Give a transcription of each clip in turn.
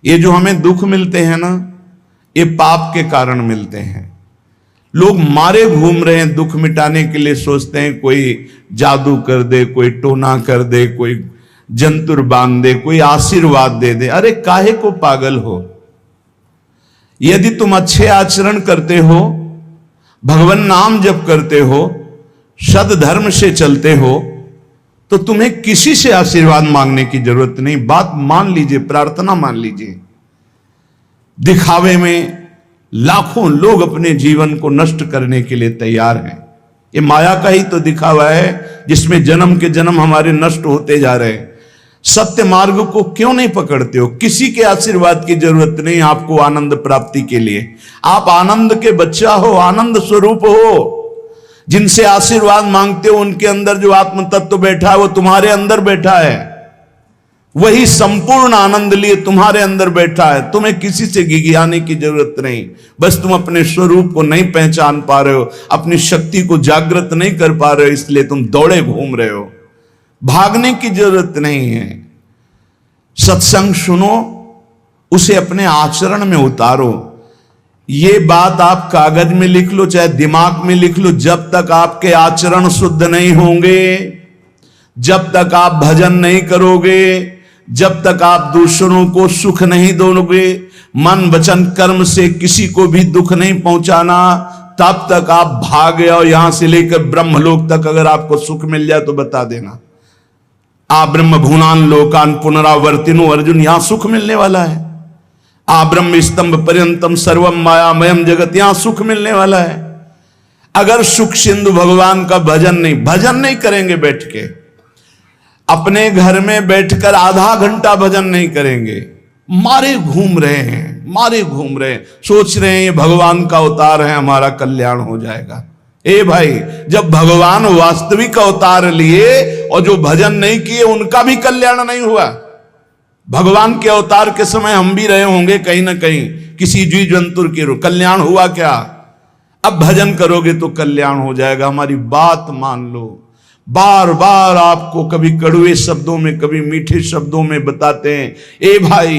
ये जो हमें दुख मिलते हैं ना, ये पाप के कारण मिलते हैं। लोग मारे घूम रहे हैं दुख मिटाने के लिए, सोचते हैं कोई जादू कर दे, कोई टोना कर दे, कोई जंतुर बांध दे, कोई आशीर्वाद दे दे। अरे काहे को पागल हो? यदि तुम अच्छे आचरण करते हो, भगवान नाम जप करते हो, सद धर्म से चलते हो, तो तुम्हें किसी से आशीर्वाद मांगने की जरूरत नहीं। बात मान लीजिए, प्रार्थना मान लीजिए। दिखावे में लाखों लोग अपने जीवन को नष्ट करने के लिए तैयार हैं। ये माया का ही तो दिखावा है जिसमें जन्म के जन्म हमारे नष्ट होते जा रहे हैं। सत्य मार्ग को क्यों नहीं पकड़ते हो? किसी के आशीर्वाद की जरूरत नहीं आपको आनंद प्राप्ति के लिए। आप आनंद के बच्चा हो, आनंद स्वरूप हो। जिनसे आशीर्वाद मांगते हो उनके अंदर जो आत्म तत्व बैठा है वो तुम्हारे अंदर बैठा है। वही संपूर्ण आनंद लिए तुम्हारे अंदर बैठा है। तुम्हें किसी से गिगियाने की जरूरत नहीं। बस तुम अपने स्वरूप को नहीं पहचान पा रहे हो, अपनी शक्ति को जागृत नहीं कर पा रहे हो, इसलिए तुम दौड़े घूम रहे हो। भागने की जरूरत नहीं है। सत्संग सुनो, उसे अपने आचरण में उतारो। ये बात आप कागज में लिख लो, चाहे दिमाग में लिख लो। जब तक आपके आचरण शुद्ध नहीं होंगे, जब तक आप भजन नहीं करोगे, जब तक आप दूसरों को सुख नहीं दोगे, मन वचन कर्म से किसी को भी दुख नहीं पहुंचाना, तब तक आप भागे। और यहां से लेकर ब्रह्मलोक तक अगर आपको सुख मिल जाए तो बता देना। आ ब्रह्म भूनान लोकान पुनरावर्तिनो, अर्जुन यहां सुख मिलने वाला है। आ ब्रह्म स्तंभ पर्यंतम सर्वम मायामयम जगत, यहां सुख मिलने वाला है। अगर सुख सिंधु भगवान का भजन नहीं करेंगे, बैठ के अपने घर में बैठकर आधा घंटा भजन नहीं करेंगे, मारे घूम रहे हैं, सोच रहे हैं ये भगवान का अवतार है, हमारा कल्याण हो जाएगा। ए भाई, जब भगवान वास्तविक अवतार लिए और जो भजन नहीं किए उनका भी कल्याण नहीं हुआ। भगवान के अवतार के समय हम भी रहे होंगे कहीं ना कहीं, किसी जीव जंतु के रूप, कल्याण हुआ क्या? अब भजन करोगे तो कल्याण हो जाएगा। हमारी बात मान लो। बार बार आपको कभी कड़वे शब्दों में, कभी मीठे शब्दों में बताते हैं, ए भाई,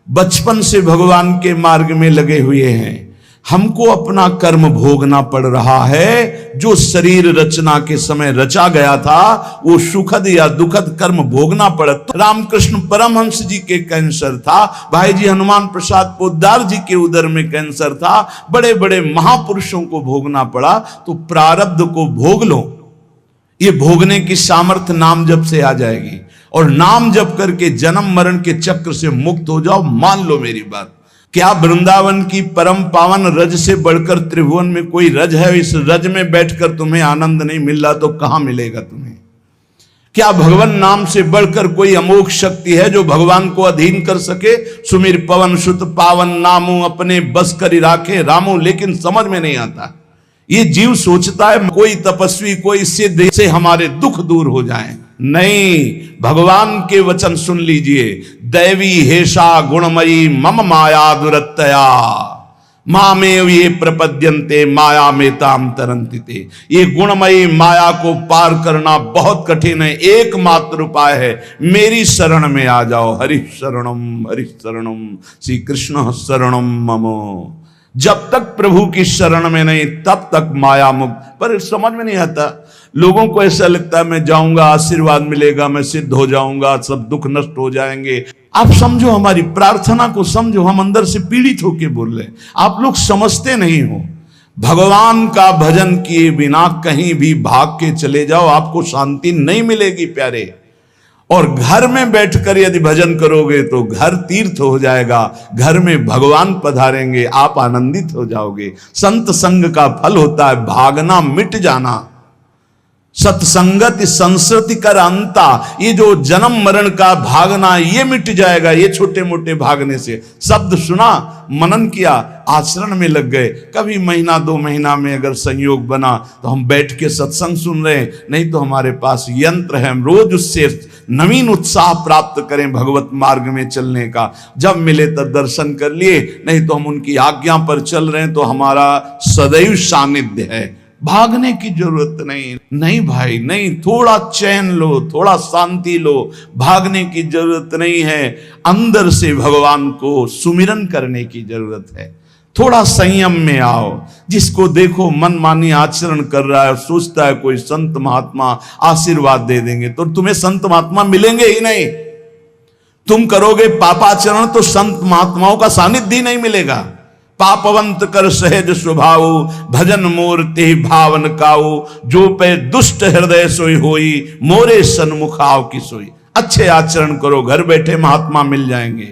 बचपन से भगवान के मार्ग में लगे हुए हैं, हमको अपना कर्म भोगना पड़ रहा है। जो शरीर रचना के समय रचा गया था, वो सुखद या दुखद कर्म भोगना पड़ा। तो रामकृष्ण परमहंस जी के कैंसर था, भाई जी हनुमान प्रसाद पोद्दार जी के उदर में कैंसर था, बड़े बड़े महापुरुषों को भोगना पड़ा। तो प्रारब्ध को भोग लो। ये भोगने की सामर्थ्य नाम जप से आ जाएगी, और नाम जप करके जन्म मरण के चक्र से मुक्त हो जाओ। मान लो मेरी बात। क्या वृंदावन की परम पावन रज से बढ़कर त्रिभुवन में कोई रज है? इस रज में बैठकर तुम्हें आनंद नहीं मिल रहा तो कहां मिलेगा तुम्हें? क्या भगवान नाम से बढ़कर कोई अमोघ शक्ति है जो भगवान को अधीन कर सके? सुमिर पवन सुत पावन नामो, अपने बस कर राखे रामो। लेकिन समझ में नहीं आता। ये जीव सोचता है कोई तपस्वी, कोई सिद्ध से हमारे दुख दूर हो जाएं। नहीं, भगवान के वचन सुन लीजिए। दैवी हेषा गुणमयी मम माया दुरत्तया, मामेव ये प्रपद्यन्ते माया में ताम तरंतिते। ये गुणमयी माया को पार करना बहुत कठिन है। एकमात्र उपाय है, मेरी शरण में आ जाओ। हरि शरणम श्री कृष्ण शरणम ममो। जब तक प्रभु की शरण में नहीं, तब तक माया मुक्त। पर समझ में नहीं आता। लोगों को ऐसा लगता है मैं जाऊंगा, आशीर्वाद मिलेगा, मैं सिद्ध हो जाऊंगा, सब दुख नष्ट हो जाएंगे। आप समझो, हमारी प्रार्थना को समझो। हम अंदर से पीड़ित होकर बोल रहे हैं, आप लोग समझते नहीं हो। भगवान का भजन किए बिना कहीं भी भाग के चले जाओ, आपको शांति नहीं मिलेगी प्यारे। और घर में बैठकर यदि भजन करोगे तो घर तीर्थ हो जाएगा। घर में भगवान पधारेंगे, आप आनंदित हो जाओगे। संत संग का फल होता है भागना, मिट जाना। सत्संगति संस्कृति कर अंता, ये जो जन्म मरण का भागना, ये मिट जाएगा। ये छोटे मोटे भागने से, शब्द सुना, मनन किया, आचरण में लग गए। कभी महीना 2 महीना में अगर संयोग बना तो हम बैठ के सत्संग सुन रहे हैं, नहीं तो हमारे पास यंत्र है, हम रोज उससे नवीन उत्साह प्राप्त करें भगवत मार्ग में चलने का। जब मिले तब दर्शन कर लिए, नहीं तो हम उनकी आज्ञा पर चल रहे हैं तो हमारा सदैव सानिध्य है। भागने की जरूरत नहीं। नहीं भाई नहीं, थोड़ा चैन लो, थोड़ा शांति लो, भागने की जरूरत नहीं है। अंदर से भगवान को सुमिरन करने की जरूरत है। थोड़ा संयम में आओ। जिसको देखो मनमानी आचरण कर रहा है, सोचता है कोई संत महात्मा आशीर्वाद दे देंगे, तो तुम्हें संत महात्मा मिलेंगे ही नहीं। तुम करोगे पापाचरण तो संत महात्माओं का सानिध्य ही नहीं मिलेगा। पापवंत कर सहज स्वभाव, भजन मोर ते भावन काऊ, जो पे दुष्ट हृदय सोई होई, मोरे सन्मुख आओ की सोई। अच्छे आचरण करो, घर बैठे महात्मा मिल जाएंगे,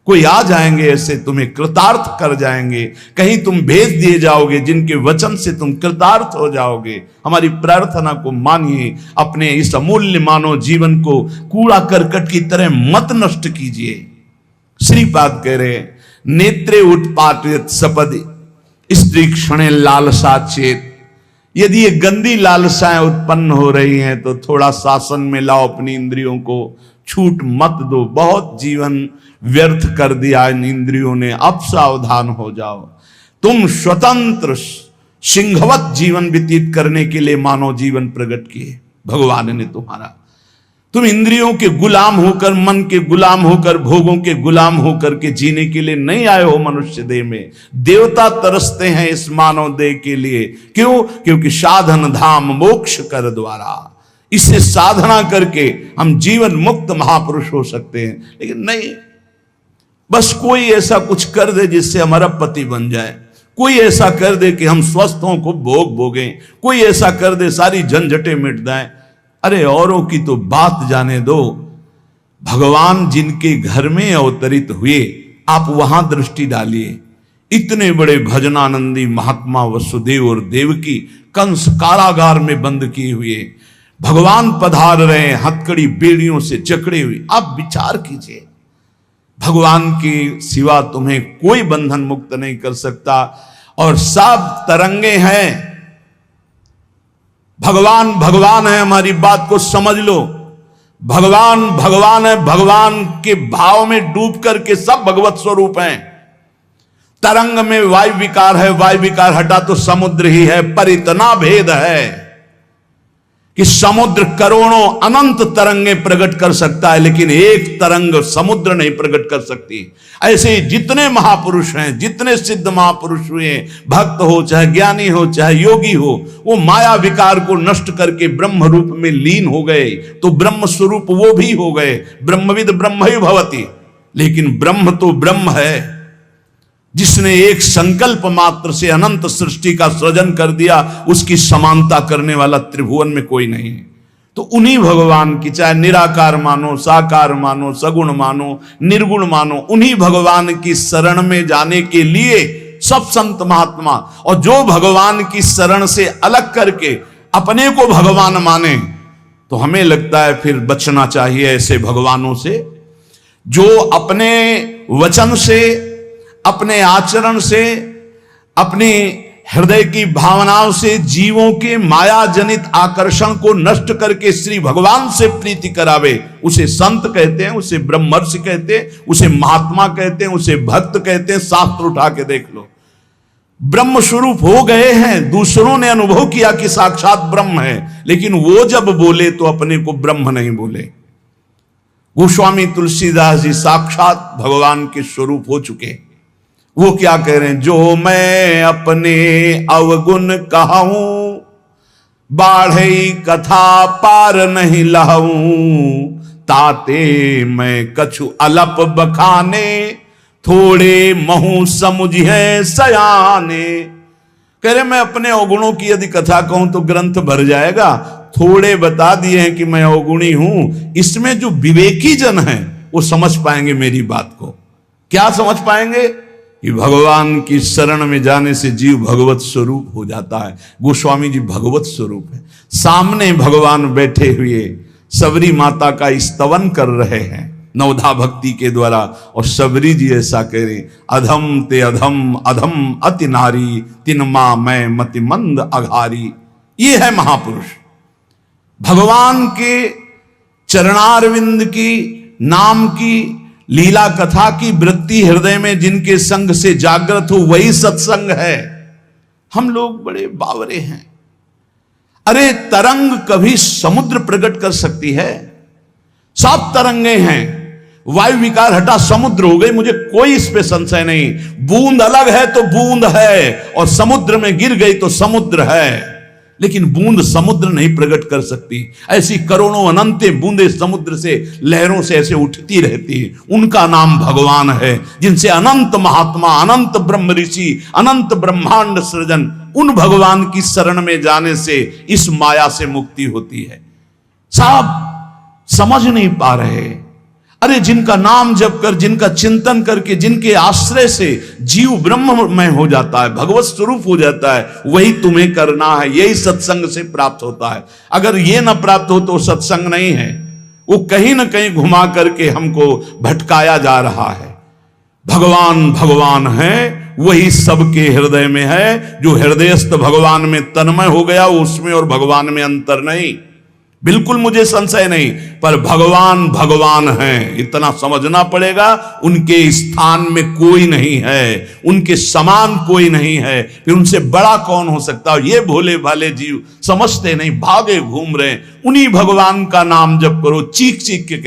कोई आ जाएंगे ऐसे, तुम्हें कृतार्थ कर जाएंगे। कहीं तुम भेज दिए जाओगे जिनके वचन से तुम कृतार्थ हो जाओगे। हमारी प्रार्थना को मानिए, अपने इस अमूल्य मानव जीवन को कूड़ा करकट की तरह मत नष्ट कीजिए। श्रीपाद कह रहे, नेत्रे उत्पाटित सपदि स्त्री क्षणे लालसा चेत। यदि ये गंदी लालसाएं उत्पन्न हो रही हैं तो थोड़ा शासन में लाओ अपनी इंद्रियों को, छूट मत दो। बहुत जीवन व्यर्थ कर दिया इन इंद्रियों ने, अब सावधान हो जाओ। तुम स्वतंत्र सिंहवत जीवन व्यतीत करने के लिए मानव जीवन प्रकट किए भगवान ने तुम्हारा। तुम इंद्रियों के गुलाम होकर, मन के गुलाम होकर, भोगों के गुलाम होकर के जीने के लिए नहीं आए हो मनुष्य देह में। देवता तरसते हैं इस मानव देह के लिए। क्यों? क्योंकि साधन धाम मोक्ष कर द्वारा, इससे साधना करके हम जीवन मुक्त महापुरुष हो सकते हैं। लेकिन नहीं, बस कोई ऐसा कुछ कर दे जिससे हमारा पति बन जाए, कोई ऐसा कर दे कि हम स्वस्थ हों, को भोग भोगें, कोई ऐसा कर दे सारी झंझटें मिट जाएं। अरे औरों की तो बात जाने दो, भगवान जिनके घर में अवतरित हुए आप वहां दृष्टि डालिए। इतने बड़े भजनानंदी महात्मा वसुदेव और देवकी कंस कारागार में बंद किए हुए भगवान पधार रहे हैं, हथकड़ी बेड़ियों से जकड़े हुए। आप विचार कीजिए, भगवान की सिवा तुम्हें कोई बंधन मुक्त नहीं कर सकता। और सब तरंगे हैं, भगवान भगवान है, हमारी बात को समझ लो। भगवान भगवान है, भगवान के भाव में डूब करके सब भगवत स्वरूप हैं। तरंग में वायु विकार है, वायु विकार हटा तो समुद्र ही है। पर इतना भेद है कि समुद्र करोड़ों अनंत तरंगे प्रकट कर सकता है, लेकिन एक तरंग समुद्र नहीं प्रकट कर सकती। ऐसे ही जितने महापुरुष हैं, जितने सिद्ध महापुरुष हुए, भक्त हो चाहे ज्ञानी हो चाहे योगी हो, वो माया विकार को नष्ट करके ब्रह्म रूप में लीन हो गए, तो ब्रह्म स्वरूप वो भी हो गए। ब्रह्मविद ब्रह्म ही भवति। लेकिन ब्रह्म तो ब्रह्म है, जिसने एक संकल्प मात्र से अनंत सृष्टि का सृजन कर दिया, उसकी समानता करने वाला त्रिभुवन में कोई नहीं है। तो उन्हीं भगवान की, चाहे निराकार मानो, साकार मानो, सगुण मानो, निर्गुण मानो, उन्हीं भगवान की शरण में जाने के लिए सब संत महात्मा, और जो भगवान की शरण से अलग करके अपने को भगवान माने, तो हमें लगता है फिर बचना चाहिए ऐसे भगवानों से, जो अपने वचन से, अपने आचरण से, अपनी हृदय की भावनाओं से जीवों के माया जनित आकर्षण को नष्ट करके श्री भगवान से प्रीति करावे। उसे संत कहते हैं, उसे ब्रह्मर्षि कहते हैं, उसे महात्मा कहते हैं, उसे भक्त कहते हैं। शास्त्र उठा के देख लो, ब्रह्म स्वरूप हो गए हैं। दूसरों ने अनुभव किया कि साक्षात ब्रह्म है, लेकिन वो जब बोले तो अपने को ब्रह्म नहीं बोले। गोस्वामी तुलसीदास जी साक्षात भगवान के स्वरूप हो चुके। वो क्या कह रहे हैं? जो मैं अपने अवगुण कहूं, बाढ़े कथा पार नहीं लहूं, ताते मैं कछु अलप बखाने, थोड़े महू समुझे सयाने। कह रहे मैं अपने अवगुणों की यदि कथा कहूं तो ग्रंथ भर जाएगा। थोड़े बता दिए हैं कि मैं अवगुणी हूं, इसमें जो विवेकी जन हैं वो समझ पाएंगे मेरी बात को। क्या समझ पाएंगे? कि भगवान की शरण में जाने से जीव भगवत स्वरूप हो जाता है। गोस्वामी जी भगवत स्वरूप है, सामने भगवान बैठे हुए सबरी माता का स्तवन कर रहे हैं नवधा भक्ति के द्वारा। और सबरी जी ऐसा कह रहे, अधम ते अधम, अधम अति नारी, तिन मां मैं मति मंद अघारी। ये है महापुरुष, भगवान के चरणारविंद की नाम की लीला कथा की वृत्ति हृदय में जिनके संग से जागृत हो, वही सत्संग है। हम लोग बड़े बावरे हैं, अरे तरंग कभी समुद्र प्रकट कर सकती है? सब तरंगे हैं, वायु विकार हटा समुद्र हो गई, मुझे कोई इस पे संशय नहीं। बूंद अलग है तो बूंद है, और समुद्र में गिर गई तो समुद्र है, लेकिन बूंद समुद्र नहीं प्रकट कर सकती। ऐसी करोड़ों अनंत बूंदें समुद्र से, लहरों से ऐसे उठती रहती है, उनका नाम भगवान है, जिनसे अनंत महात्मा, अनंत ब्रह्म ऋषि, अनंत ब्रह्मांड सृजन, उन भगवान की शरण में जाने से इस माया से मुक्ति होती है। सब समझ नहीं पा रहे। अरे जिनका नाम जप कर, जिनका चिंतन करके, जिनके आश्रय से जीव ब्रह्ममय हो जाता है, भगवत स्वरूप हो जाता है, वही तुम्हें करना है। यही सत्संग से प्राप्त होता है। अगर ये ना प्राप्त हो तो सत्संग नहीं है, वो कहीं ना कहीं घुमा करके हमको भटकाया जा रहा है। भगवान भगवान है, वही सबके हृदय में है। जो हृदयस्थ भगवान में तन्मय हो गया, उसमें और भगवान में अंतर नहीं, बिल्कुल मुझे संशय नहीं। पर भगवान भगवान हैं, इतना समझना पड़ेगा। उनके स्थान में कोई नहीं है, उनके समान कोई नहीं है, फिर उनसे बड़ा कौन हो सकता है? ये भोले भाले जीव समझते नहीं, भागे घूम रहे। उन्हीं भगवान का नाम जप करो, चीख चीख के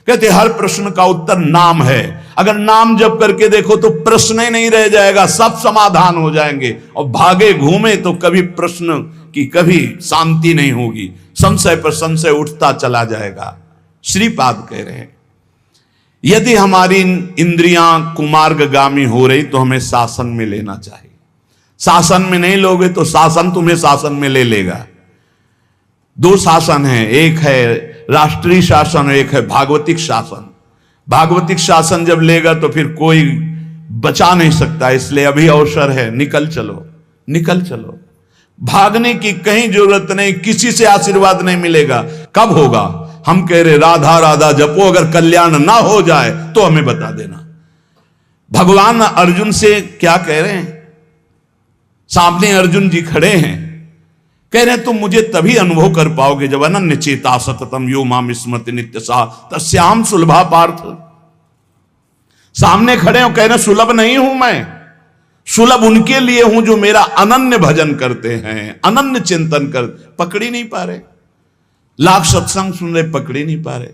कहते हर प्रश्न का उत्तर नाम है। अगर नाम जप करके देखो तो प्रश्न ही नहीं रह जाएगा, सब समाधान हो जाएंगे। और भागे घूमे तो कभी प्रश्न की कभी शांति नहीं होगी, संशय पर संशय उठता चला जाएगा। श्रीपाद कह रहे हैं, यदि हमारी इंद्रियां कुमार्गगामी हो रही तो हमें शासन में लेना चाहिए। शासन में नहीं लोगे तो शासन तुम्हें शासन में ले लेगा। दो शासन है, एक है राष्ट्रीय शासन, एक है भागवतिक शासन। भागवतिक शासन जब लेगा तो फिर कोई बचा नहीं सकता, इसलिए अभी अवसर है, निकल चलो, निकल चलो। भागने की कहीं जरूरत नहीं, किसी से आशीर्वाद नहीं मिलेगा। कब होगा? हम कह रहे राधा राधा जपो, अगर कल्याण ना हो जाए तो हमें बता देना। भगवान अर्जुन से क्या कह रहे हैं? सामने अर्जुन जी खड़े हैं, कह रहे हैं तुम मुझे तभी अनुभव कर पाओगे जब अनन्य चेता सततम यो माम स्मृति नित्य सा तस्याम सुलभा पार्थ। सामने खड़े हो, कह रहे सुलभ नहीं हूं मैं, सुलभ उनके लिए हूं जो मेरा अनन्य भजन करते हैं, अनन्य चिंतन कर। पकड़ी नहीं पा रहे, लाख सत्संग सुन रहे, पकड़ी नहीं पा रहे,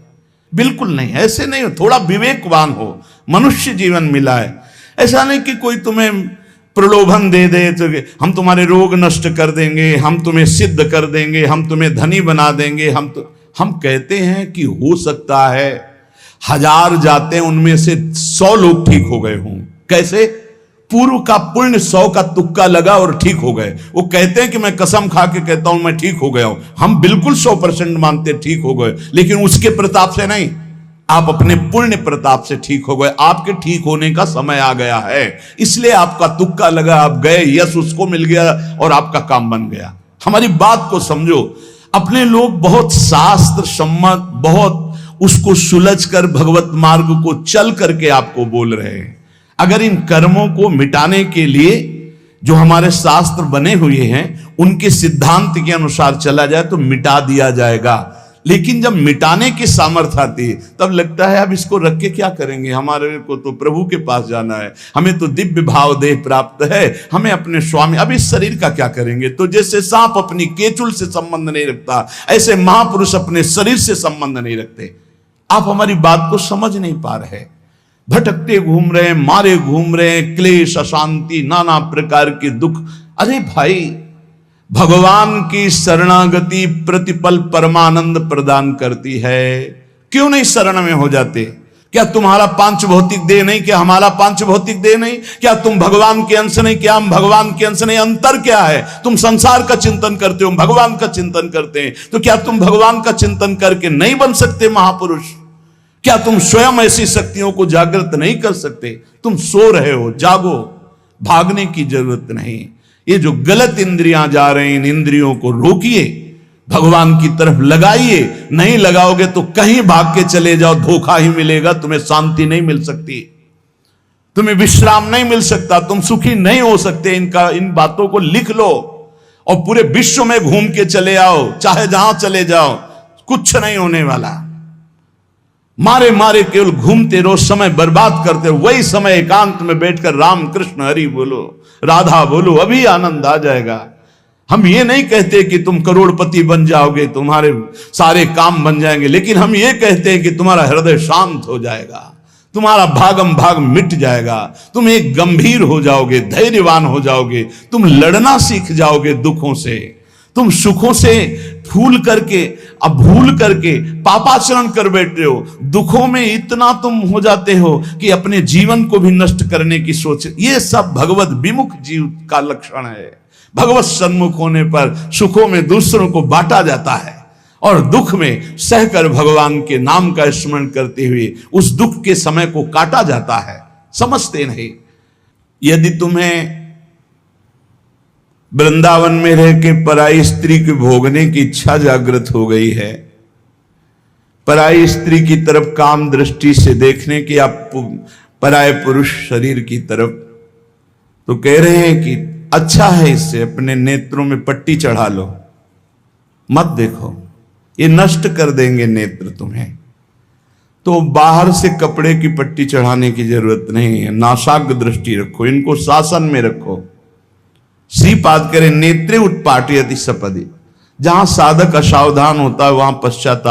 बिल्कुल नहीं। ऐसे नहीं हो, थोड़ा विवेकवान हो। मनुष्य जीवन मिला है, ऐसा नहीं कि कोई तुम्हें प्रलोभन दे दे तो हम तुम्हारे रोग नष्ट कर देंगे, हम तुम्हें सिद्ध कर देंगे, हम तुम्हें धनी बना देंगे। हम कहते हैं कि हो सकता है 1000 जाते हैं, उनमें से 100 लोग ठीक हो गए हों। कैसे? पूर्व का पुण्य 100 का तुक्का लगा और ठीक हो गए। वो कहते हैं कि मैं कसम खा के कहता हूं मैं ठीक हो गया हूं। हम बिल्कुल 100% मानते ठीक हो गए, लेकिन उसके प्रताप से नहीं, आप अपने पुण्य प्रताप से ठीक हो गए। आपके ठीक होने का समय आ गया है, इसलिए आपका तुक्का लगा, आप गए, यश उसको मिल गया और आपका काम बन गया। हमारी बात को समझो। अपने लोग बहुत शास्त्र सम्मत, बहुत उसको सुलझ कर भगवत मार्ग को चल करके आपको बोल रहे हैं। अगर इन कर्मों को मिटाने के लिए जो हमारे शास्त्र बने हुए हैं उनके सिद्धांत के अनुसार चला जाए तो मिटा दिया जाएगा। लेकिन जब मिटाने की सामर्थ्य आती है तब लगता है अब इसको रख के क्या करेंगे, हमारे को तो प्रभु के पास जाना है, हमें तो दिव्य भाव देह प्राप्त है, हमें अपने स्वामी, अब इस शरीर का क्या करेंगे। तो जैसे सांप अपनी केचुल से संबंध नहीं रखता, ऐसे महापुरुष अपने शरीर से संबंध नहीं रखते। आप हमारी बात को समझ नहीं पा रहे, भटकते घूम रहे हैं, मारे घूम रहे हैं, क्लेश, अशांति, नाना प्रकार के दुख। अरे भाई, भगवान की शरणागति प्रतिपल परमानंद प्रदान करती है। क्यों नहीं शरण में हो जाते? क्या तुम्हारा पांच भौतिक देह नहीं? क्या हमारा पांच भौतिक देह नहीं? क्या तुम भगवान के अंश नहीं? क्या हम भगवान के अंश नहीं? अंतर क्या है? तुम संसार का चिंतन करते हो, भगवान का चिंतन करते हैं, तो क्या तुम भगवान का चिंतन करके नहीं बन सकते महापुरुष? क्या तुम स्वयं ऐसी शक्तियों को जागृत नहीं कर सकते? तुम सो रहे हो, जागो, भागने की जरूरत नहीं। ये जो गलत इंद्रियां जा रही हैं, इन इंद्रियों को रोकिए, भगवान की तरफ लगाइए। नहीं लगाओगे तो कहीं भाग के चले जाओ, धोखा ही मिलेगा, तुम्हें शांति नहीं मिल सकती, तुम्हें विश्राम नहीं मिल सकता, तुम सुखी नहीं हो सकते। इन बातों को लिख लो और पूरे विश्व में घूम के चले आओ, चाहे जहां चले जाओ, कुछ नहीं होने वाला। मारे मारे केवल घूमते रहो, समय बर्बाद करते हो। वही समय एकांत में बैठकर राम कृष्ण हरि बोलो, राधा बोलो, अभी आनंद आ जाएगा। हम ये नहीं कहते कि तुम करोड़पति बन जाओगे, तुम्हारे सारे काम बन जाएंगे, लेकिन हम ये कहते हैं कि तुम्हारा हृदय शांत हो जाएगा, तुम्हारा भागम भाग मिट जाएगा, तुम एक गंभीर हो जाओगे, धैर्यवान हो जाओगे, तुम लड़ना सीख जाओगे दुखों से, तुम सुखों से भूल करके पापाचरण कर बैठे हो, दुखों में इतना तुम हो जाते हो कि अपने जीवन को भी नष्ट करने की सोच। ये सब भगवत विमुख जीव का लक्षण है। भगवत सन्मुख होने पर सुखों में दूसरों को बांटा जाता है और दुख में सहकर भगवान के नाम का स्मरण करते हुए उस दुख के समय को काटा जाता है। समझते नहीं। यदि तुम्हें वृंदावन में रह के पराई स्त्री के भोगने की इच्छा जागृत हो गई है, पराई स्त्री की तरफ काम दृष्टि से देखने की, आप पराये पुरुष शरीर की तरफ, तो कह रहे हैं कि अच्छा है, इससे अपने नेत्रों में पट्टी चढ़ा लो, मत देखो, ये नष्ट कर देंगे नेत्र तुम्हें। तो बाहर से कपड़े की पट्टी चढ़ाने की जरूरत नहीं है, नासाग्र दृष्टि रखो, इनको शासन में रखो। श्रीपाद करें नेत्रे उत्पाटयति सपदि, जहां साधक असावधान होता है वहां पश्चाताप